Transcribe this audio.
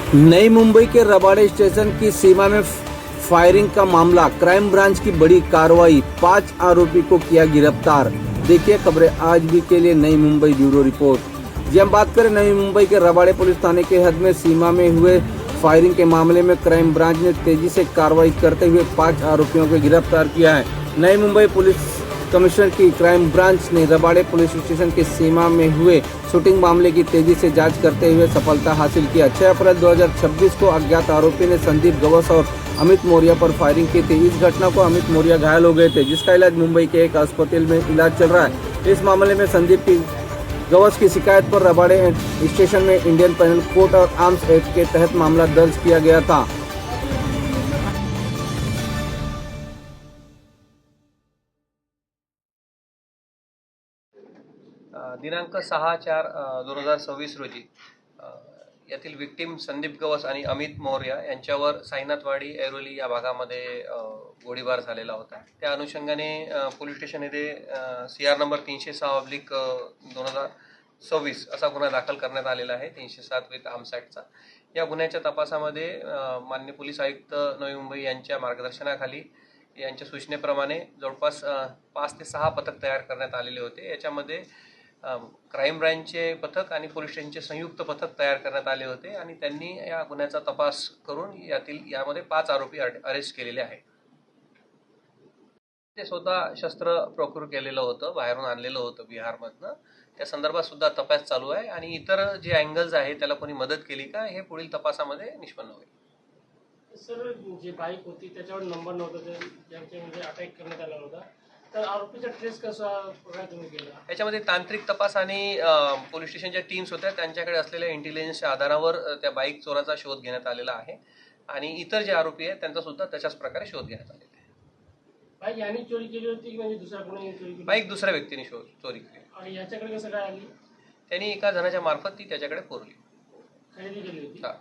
नई मुंबई के रबाड़े स्टेशन की सीमा में फायरिंग का मामला, क्राइम ब्रांच की बड़ी कार्रवाई, 5 आरोपी को किया गिरफ्तार। देखिए खबरें आज भी के लिए नई मुंबई ब्यूरो रिपोर्ट। जी हम बात करें नई मुंबई के रबाड़े पुलिस थाने के हद में सीमा में हुए फायरिंग के मामले में क्राइम ब्रांच ने तेजी से कार्रवाई करते हुए 5 आरोपियों को गिरफ्तार किया है। नई मुंबई पुलिस कमिश्नर की क्राइम ब्रांच ने रबाड़े पुलिस स्टेशन की सीमा में हुए शूटिंग मामले की तेजी से जांच करते हुए सफलता हासिल किया। 6 अप्रैल 2026 को अज्ञात आरोपी ने संदीप गवस और अमित मौर्य पर फायरिंग की थी। इस घटना को अमित मौर्य घायल हो गए थे, जिसका इलाज मुंबई के एक अस्पताल में इलाज चल रहा है। इस मामले में संदीप की गवस की शिकायत पर रबाड़े स्टेशन में इंडियन पेनल कोड और आर्म्स एक्ट के तहत मामला दर्ज किया गया था। दिनांक 6/4/2026 रोजी यातील विक्टीम संदीप गवस आणि अमित मौर्य यांच्यावर साईनाथवाडी ऐरोली या भागामध्ये गोळीबार झालेला होता। त्या अनुषंगाने पोलीस स्टेशन येथे CR नंबर 306/2026 असा गुन्हा दाखल करण्यात आलेला आहे, 307 विथ आर्म्स ॲक्टचा। या गुन्ह्याच्या तपासामध्ये माननीय पोलीस आयुक्त नवी मुंबई यांच्या मार्गदर्शनाखाली यांच्या सूचनेप्रमाणे जवळपास 5 ते 6 पथक तयार करण्यात आलेले होते। याच्यामध्ये क्राइम ब्रांचचे पथक आणि पोलीस स्टेशनचे संयुक्त पथक तयार करण्यात आले होते आणि त्यांनी या गुन्ह्याचा तपास करून यामध्ये 5 आरोपी अरेस्ट केलेले आहेत। ते स्वतः शस्त्र प्रोक्यूर केलेलं होतं, बाहेरून आणलेलं होतं बिहारमधनं। त्या संदर्भात सुद्धा तपास चालू आहे आणि इतर जे अँगल्स आहे त्याला कोणी मदत केली का हे पुढील तपासामध्ये निष्पन्न होईल। सर, जी बाईक होती त्याच्यावर नंबर नव्हता, ज्यांचे म्हणजे अटॅक करण्यात आला होता, तर आरोपीचा ट्रेस कसा प्रकार तुम्ही केला? याच्यामध्ये तांत्रिक तपास आणि पोलीस स्टेशनच्या टीम्स होत्या, त्यांच्याकडे असलेल्या इंटेलिजन्सच्या आधारावर त्या बाईक चोराचा शोध घेण्यात आलेला आहे आणि इतर जे आरोपी आहेत त्यांचा सुद्धा त्याच्याच प्रकारे शोध घेण्यात आलेला आहे। बाईक यांनी चोरी केली होती की म्हणजे दुसऱ्या कोणी चोरी केली? बाईक दुसऱ्या व्यक्तीने चोरी केली आणि याच्याकडे कसं काय आली? त्यांनी एका जणाच्या मार्फत ती त्याच्याकडे पुरवली। खरेदी केली होती? हा।